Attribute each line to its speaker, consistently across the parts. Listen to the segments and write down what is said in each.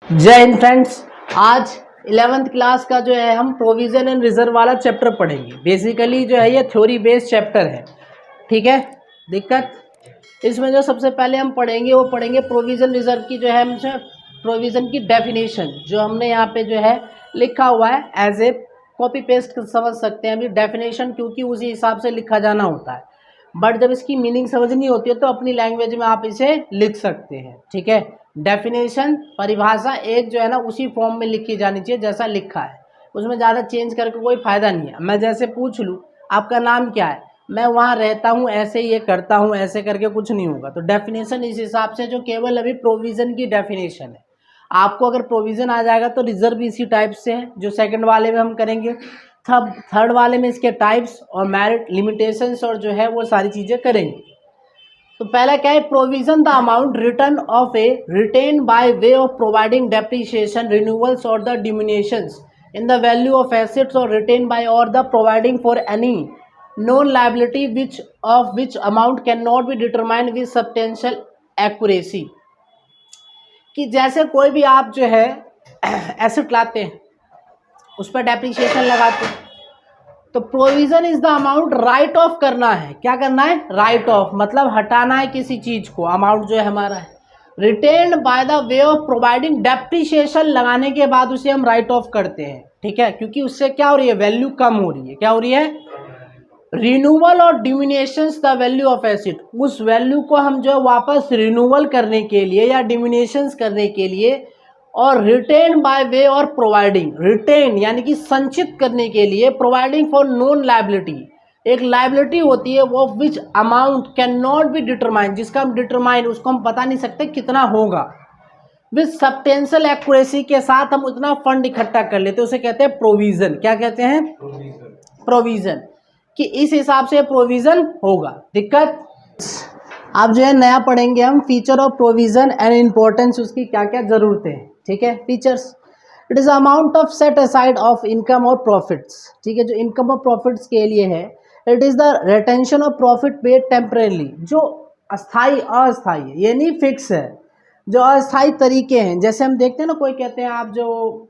Speaker 1: जय हिंद फ्रेंड्स। आज 11th class का जो है हम प्रोविजन एंड रिजर्व वाला चैप्टर पढ़ेंगे। बेसिकली जो है ये थ्योरी बेस्ड चैप्टर है, ठीक है। दिक्कत इसमें जो सबसे पहले हम पढ़ेंगे वो पढ़ेंगे प्रोविजन रिजर्व की जो है हमसे प्रोविजन की डेफिनेशन जो हमने यहाँ पे जो है लिखा हुआ है एज ए कॉपी पेस्ट समझ सकते हैं अभी डेफिनेशन, क्योंकि उसी हिसाब से लिखा जाना होता है। बट जब इसकी मीनिंग समझनी होती है तो अपनी लैंग्वेज में आप इसे लिख सकते हैं, ठीक है। डेफिनेशन परिभाषा एक जो है ना उसी फॉर्म में लिखी जानी चाहिए जैसा लिखा है, उसमें ज़्यादा चेंज करके कोई फ़ायदा नहीं है। मैं जैसे पूछ लूँ आपका नाम क्या है, मैं वहाँ रहता हूँ ऐसे ये करता हूँ ऐसे करके कुछ नहीं होगा। तो डेफिनेशन इस हिसाब से जो केवल अभी प्रोविज़न की डेफिनेशन है। आपको अगर प्रोविज़न आ जाएगा तो रिजर्व इसी टाइप से है जो सेकंड वाले में हम करेंगे। थर्ड वाले में इसके टाइप्स और मेरिट लिमिटेशंस और जो है वो सारी चीज़ें करेंगे। तो पहला क्या है, provision the amount return of a retain by way of providing depreciation renewals और the diminutions in the value of assets और रिटेन बाय और the providing for any known liability which of which amount can not be determined with substantial accuracy. कि जैसे कोई भी आप जो है एसेट लाते हैं उस पर डेप्रिसिएशन लगाते हैं, तो provision is the amount right of करना है। क्या करना है? राइट ऑफ, मतलब हटाना है किसी चीज को, अमाउंट जो है हमारा है। Written by the way of providing depreciation लगाने के बाद उसे हम राइट ऑफ करते हैं, ठीक है, क्योंकि उससे क्या हो रही है, वैल्यू कम हो रही है। क्या हो रही है? रिन्यूअल और डिमिनिशंस द वैल्यू ऑफ एसेट, उस वैल्यू को हम जो है वापस रिन्यूअल करने के लिए या डिमिनिशंस करने के लिए, और रिटेन बाय वे और प्रोवाइडिंग, रिटेन यानी कि संचित करने के लिए, प्रोवाइडिंग फॉर नॉन लायबिलिटी, एक लायबिलिटी होती है वो विच amount can not be determine, जिसका हम डिटरमाइन उसको हम बता नहीं सकते कितना होगा, विद सब्सटेंशियल एक्यूरेसी के साथ हम उतना फंड इकट्ठा कर लेते हैं, उसे कहते हैं प्रोविजन। क्या कहते हैं? प्रोविजन। कि इस हिसाब से प्रोविजन होगा। दिक्कत अब जो है नया पढ़ेंगे हम feature of provision and importance, उसकी क्या क्या जरूरतें हैं, ठीक है। Features, it is amount of set aside of income और प्रॉफिट्स, ठीक है, जो इनकम और प्रॉफिट्स के लिए है। It is the retention of profit paid temporarily, जो अस्थाई अस्थाई है, ये नहीं फिक्स है, जो अस्थाई तरीके हैं। जैसे हम देखते हैं ना, कोई कहते हैं आप जो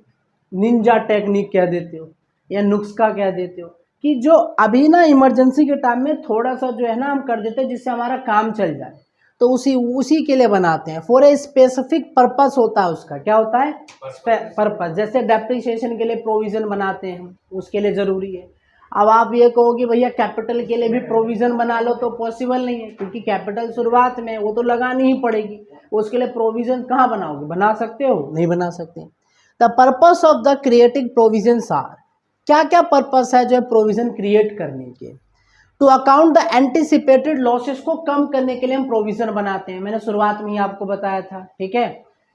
Speaker 1: निंजा टेक्निक कह देते हो या नुस्खा कह देते हो, कि जो अभी ना इमरजेंसी के टाइम में थोड़ा सा जो है ना हम कर देते हैं जिससे हमारा काम चल जाए, तो उसी के लिए बनाते हैं। फॉर ए स्पेसिफिक पर्पस होता है उसका। क्या होता है? पर्पस। जैसे डेप्रिसिएशन के लिए प्रोविज़न बनाते हैं, उसके लिए ज़रूरी है। अब आप ये कहो कि भैया कैपिटल के लिए भी प्रोविज़न बना लो, तो पॉसिबल नहीं है, क्योंकि कैपिटल शुरुआत में वो तो लगानी ही पड़ेगी। उसके लिए प्रोविज़न कहाँ बनाओगे? बना सकते हो? नहीं बना सकते। The purpose of the creating provisions are, क्या क्या पर्पस है जो है प्रोविज़न क्रिएट करने के? To account the anticipated losses, को कम करने के लिए हम प्रोविज़न बनाते हैं। मैंने शुरुआत में ही आपको बताया था, ठीक है,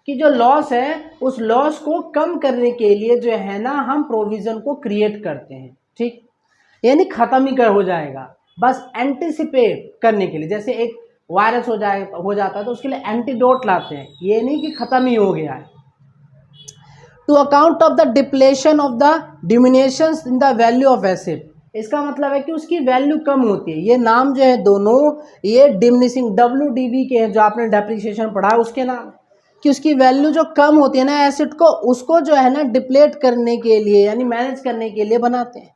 Speaker 1: कि जो लॉस है उस लॉस को कम करने के लिए जो है ना हम प्रोविज़न को क्रिएट करते हैं, ठीक। यानी ख़त्म ही कर हो जाएगा, बस एंटिसिपेट करने के लिए। जैसे एक वायरस हो जाता है तो उसके लिए एंटीडोट लाते हैं, ये नहीं कि ख़त्म ही हो गया है। To account of the depletion of the diminutions in the value of asset, इसका मतलब है कि उसकी वैल्यू कम होती है। ये नाम जो है दोनों ये डिमिनिशिंग WDV के हैं, जो आपने डेप्रिसिएशन पढ़ा है उसके नाम, कि उसकी वैल्यू जो कम होती है ना एसेट को, उसको जो है ना डिप्लेट करने के लिए यानी मैनेज करने के लिए बनाते हैं।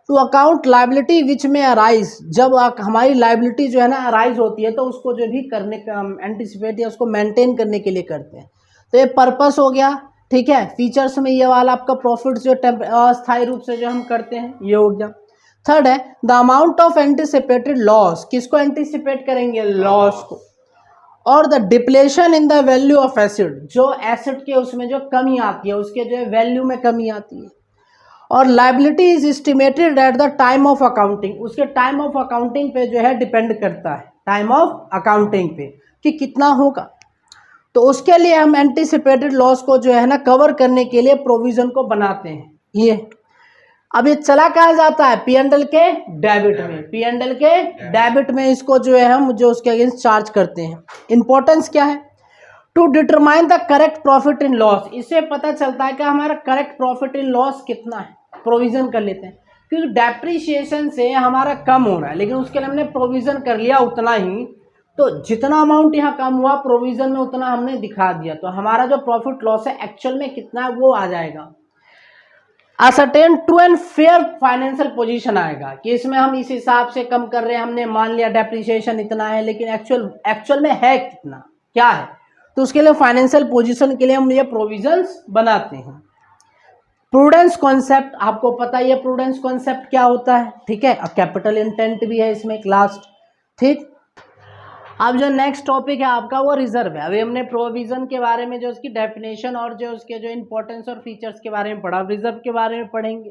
Speaker 1: टू अकाउंट लाइबिलिटी विच में अराइज, जब हमारी लाइबिलिटी जो है ना अराइज होती है तो उसको जो भी करने का एंटिसिपेट या उसको मेंटेन करने के लिए करते हैं। तो ये पर्पस हो गया, ठीक है। फीचर्स में ये वाला आपका प्रॉफिट जो अस्थायी रूप से जो हम करते हैं ये हो गया। थर्ड है the amount of anticipated loss, किसको एंटिसिपेट करेंगे? लॉस को। और the depletion in the value of asset, जो एसेट के उसमें जो कमी आती है, उसके जो है वैल्यू में कमी आती है। और liability is estimated at the time of accounting, उसके टाइम ऑफ अकाउंटिंग पे जो है डिपेंड करता है, टाइम ऑफ अकाउंटिंग पे कि कितना होगा। तो उसके लिए हम एंटिसिपेटेड लॉस को जो है ना कवर करने के लिए प्रोविजन को बनाते हैं। ये अब ये चला कहा जाता है P&L के डेबिट में, P&L के डेबिट में इसको जो है हम जो उसके अगेंस्ट चार्ज करते हैं। इंपॉर्टेंस क्या है? To determine the correct profit in loss, इससे पता चलता है कि हमारा करेक्ट प्रॉफिट इन लॉस कितना है, प्रोविजन कर लेते हैं। क्योंकि डेप्रिसिएशन से हमारा कम हो रहा है लेकिन उसके लिए हमने प्रोविजन कर लिया उतना ही, तो जितना अमाउंट यहाँ कम हुआ प्रोविजन में उतना हमने दिखा दिया, तो हमारा जो प्रॉफिट लॉस है एक्चुअल में कितना है वो आ जाएगा। Ascertain true and fair financial position आएगा कि इसमें हम इस हिसाब से कम कर रहे हैं, हमने मान लिया डेप्रिसिएशन इतना है लेकिन एक्चुअल में है कितना, क्या है, तो उसके लिए फाइनेंशियल पोजीशन के लिए हम ये प्रोविजंस बनाते हैं। प्रूडेंस कॉन्सेप्ट आपको पता ही है, प्रूडेंस कॉन्सेप्ट क्या होता है, ठीक है। अब कैपिटल इंटेंट भी है इसमें एक लास्ट, ठीक। अब जो नेक्स्ट टॉपिक है आपका वो रिजर्व है। अभी हमने प्रोविजन के बारे में जो उसकी डेफिनेशन और जो उसके जो इंपॉर्टेंस और फीचर्स के बारे में पढ़ा, रिजर्व के बारे में पढ़ेंगे।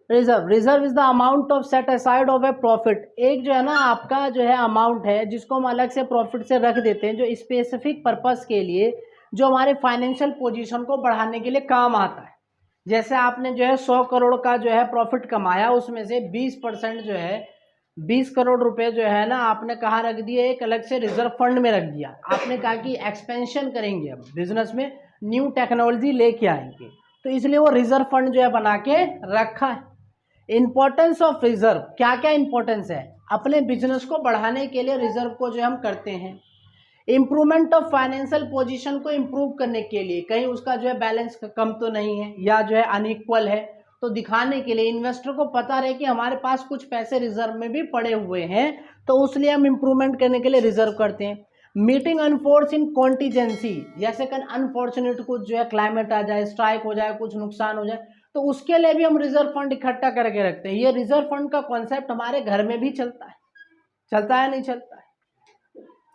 Speaker 1: Reserve is the amount of set aside of A profit. एक जो है ना आपका जो है अमाउंट है जिसको हम अलग से प्रॉफिट से रख देते हैं, जो स्पेसिफिक पर्पस के लिए, जो हमारे फाइनेंशियल पोजीशन को बढ़ाने के लिए काम आता है। जैसे आपने जो है 100 करोड़ का जो है प्रॉफिट कमाया, उसमें से 20% जो है 20 करोड़ रुपए जो है ना आपने कहाँ रख दिए, एक अलग से रिजर्व फंड में रख दिया। आपने कहा कि एक्सपेंशन करेंगे, अब बिजनेस में न्यू टेक्नोलॉजी लेके आएंगे, तो इसलिए वो रिजर्व फंड जो है बना के रखा है। इंपॉर्टेंस ऑफ रिजर्व, क्या क्या इंपॉर्टेंस है अपने बिजनेस को बढ़ाने के लिए रिजर्व को जो हम करते हैं। इम्प्रूवमेंट ऑफ फाइनेंशियल पोजीशन को इम्प्रूव करने के लिए, कहीं उसका जो है बैलेंस कम तो नहीं है या जो है अनइक्वल है, तो दिखाने के लिए इन्वेस्टर को पता रहे कि हमारे पास कुछ पैसे रिजर्व में भी पड़े हुए हैं, तो उसलिए हम इम्प्रूवमेंट करने के लिए रिजर्व करते हैं। मीटिंग अनफोर्सिन कॉन्टीजेंसी, जैसे कहीं अनफॉर्चुनेट कुछ जो है क्लाइमेट आ जाए, स्ट्राइक हो जाए, कुछ नुकसान हो जाए, तो उसके लिए भी हम रिजर्व फंड इकट्ठा करके रखते हैं। ये रिजर्व फंड का कॉन्सेप्ट हमारे घर में भी चलता है, चलता है नहीं चलता है,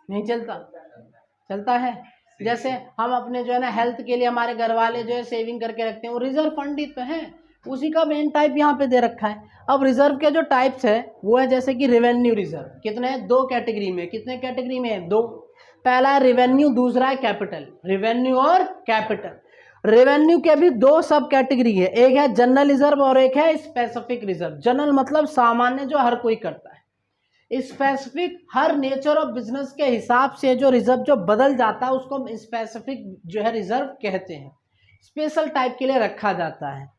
Speaker 1: नहीं चलता है। जैसे हम अपने जो है ना हेल्थ के लिए हमारे घर वाले जो है सेविंग करके रखते हैं, वो रिजर्व फंड ही तो है, उसी का मेन टाइप यहाँ पे दे रखा है। अब रिजर्व के जो टाइप्स है वो है जैसे कि रेवेन्यू रिजर्व, कितने हैं, दो कैटेगरी में, कितने कैटेगरी में है, दो। पहला है रेवेन्यू, दूसरा है कैपिटल। रेवेन्यू और कैपिटल। रेवेन्यू के भी दो सब कैटेगरी है, एक है जनरल रिजर्व और एक है स्पेसिफिक रिजर्व। जनरल मतलब सामान्य, जो हर कोई करता है। Specific her nature of business के हिसाब से जो रिजर्व जो बदल जाता है उसको हम स्पेसिफिक जो है रिजर्व कहते हैं, स्पेशल टाइप के लिए रखा जाता है।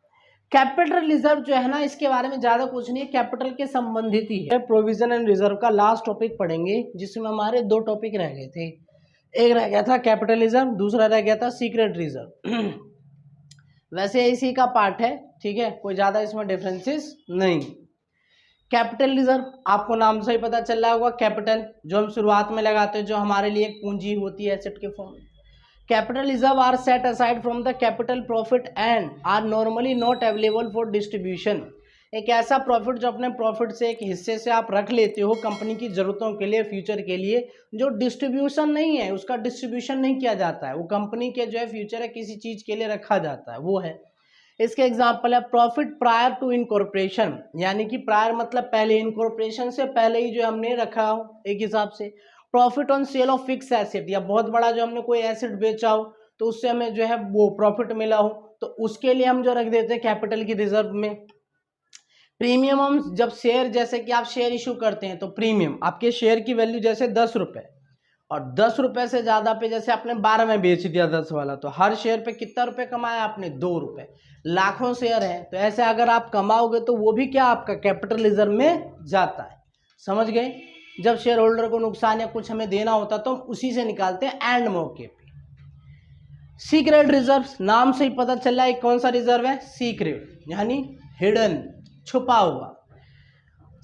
Speaker 1: कैपिटल रिजर्व जो है ना, इसके बारे में ज़्यादा कुछ नहीं है, कैपिटल के संबंधित ही है। प्रोविजन एंड रिजर्व का लास्ट टॉपिक पढ़ेंगे, जिसमें हमारे दो टॉपिक रह गए थे। एक रह गया था कैपिटल रिजर्व, दूसरा रह गया था सीक्रेट रिजर्व। वैसे इसी का पार्ट है, ठीक है, कोई ज़्यादा इसमें डिफरेंसेस नहीं। कैपिटल रिजर्व आपको नाम से ही पता चल रहा होगा, कैपिटल जो हम शुरुआत में लगाते हैं, जो हमारे लिए एक पूंजी होती है एसेट के फॉर्म में। Capital reserve are set aside from the capital profit and are normally not available for distribution. एक ऐसा प्रॉफिट जो अपने प्रॉफिट से एक हिस्से से आप रख लेते हो कंपनी की ज़रूरतों के लिए, फ्यूचर के लिए, जो डिस्ट्रीब्यूशन नहीं है, उसका डिस्ट्रीब्यूशन नहीं किया जाता है, वो कंपनी के जो है फ्यूचर है किसी चीज़ के लिए रखा जाता है, वो है। इसके एग्जाम्पल है प्रॉफिट प्रायर टू इनकॉर्पोरेशन, यानी कि प्रायर मतलब पहले, इनकॉर्पोरेशन से पहले ही जो हमने रखा हो एक हिसाब से। Profit on sale of fix asset, या बहुत बड़ा जो हमने कोई एसेट बेचा हो तो उससे हमें जो है वो प्रॉफिट मिला हो, तो उसके लिए हम जो रख देते हैं कैपिटल की रिजर्व में। प्रीमियम हम जब शेयर, जैसे कि आप शेयर इशू करते हैं तो प्रीमियम, आपके शेयर की वैल्यू जैसे 10 रुपये, और 10 रुपये से ज़्यादा पे जैसे आपने 12 में बेच दिया 10 वाला, तो हर शेयर पे कितना रुपए कमाया आपने, 2 रुपये। लाखों शेयर है तो ऐसे अगर आप कमाओगे तो वो भी क्या आपका कैपिटल रिजर्व में जाता है, समझ गए। जब शेयर होल्डर को नुकसान या कुछ हमें देना होता तो हम उसी से निकालते हैं एंड मौके पे। सीक्रेट रिजर्व, नाम से ही पता चल रहा है कौन सा रिजर्व है, सीक्रेट यानी हिडन, छुपा हुआ।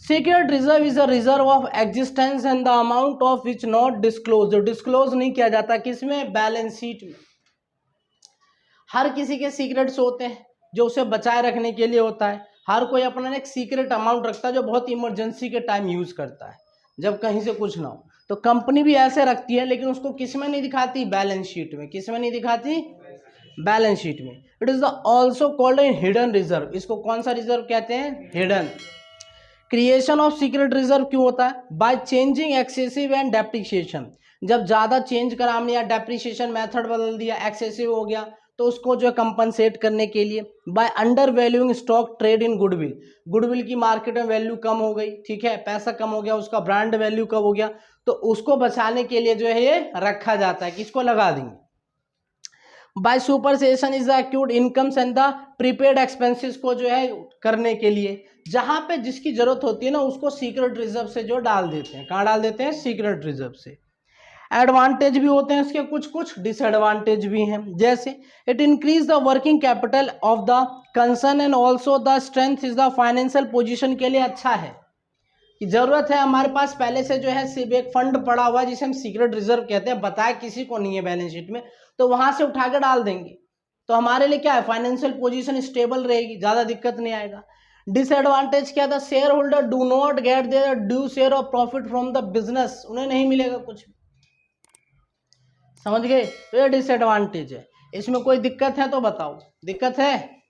Speaker 1: Secret reserve is a reserve of existence and the amount of which not disclose, जो डिस्क्लोज नहीं किया जाता, किसमें, बैलेंस शीट में। हर किसी के सीक्रेट्स होते हैं जो उसे बचाए रखने के लिए होता है। हर कोई अपना एक सीक्रेट अमाउंट रखता है जो बहुत इमरजेंसी के टाइम यूज करता है, जब कहीं से कुछ ना हो। तो कंपनी भी ऐसे रखती है, लेकिन उसको किस में नहीं दिखाती, बैलेंस शीट में। किस में नहीं दिखाती, बैलेंस शीट में। It is also called a hidden reserve, इसको कौन सा रिजर्व कहते हैं, hidden. Creation of secret reserve क्यों होता है, by changing excessive and depreciation. जब ज़्यादा चेंज करा हमने या डेप्रिसिएशन मेथड बदल दिया, एक्सेसिव हो गया, तो उसको जो है कंपनसेट करने के लिए। By under valuing stock trade in goodwill, goodwill की मार्केट में वैल्यू कम हो गई, ठीक है, पैसा कम हो गया, उसका ब्रांड वैल्यू कम हो गया, तो उसको बचाने के लिए जो है ये रखा जाता है कि इसको लगा देंगे। By supersession is the accrued incomes and the prepaid expenses को जो है करने के लिए, जहां पे जिसकी जरूरत होती है ना उसको सीक्रेट रिजर्व से जो डाल देते हैं, कहाँ डाल देते हैं, सीक्रेट रिजर्व से। एडवांटेज भी होते हैं इसके, कुछ कुछ डिसएडवांटेज भी हैं, जैसे it increase the working capital of the concern and also the strength is the financial position के लिए अच्छा है कि जरूरत है हमारे पास पहले से जो है सिर्फ एक फंड पड़ा हुआ है जिसे हम सीक्रेट रिजर्व कहते हैं, बताया किसी को नहीं है बैलेंस शीट में, तो वहां से उठा के डाल देंगे, तो हमारे लिए क्या है, फाइनेंशियल पोजीशन स्टेबल रहेगी, ज्यादा दिक्कत नहीं आएगा। डिसएडवांटेज क्या था, share holder do not gate there due share of profit from the business, उन्हें नहीं मिलेगा कुछ, समझ गए, तो ये डिसएडवांटेज है। इसमें कोई दिक्कत है तो बताओ, दिक्कत है?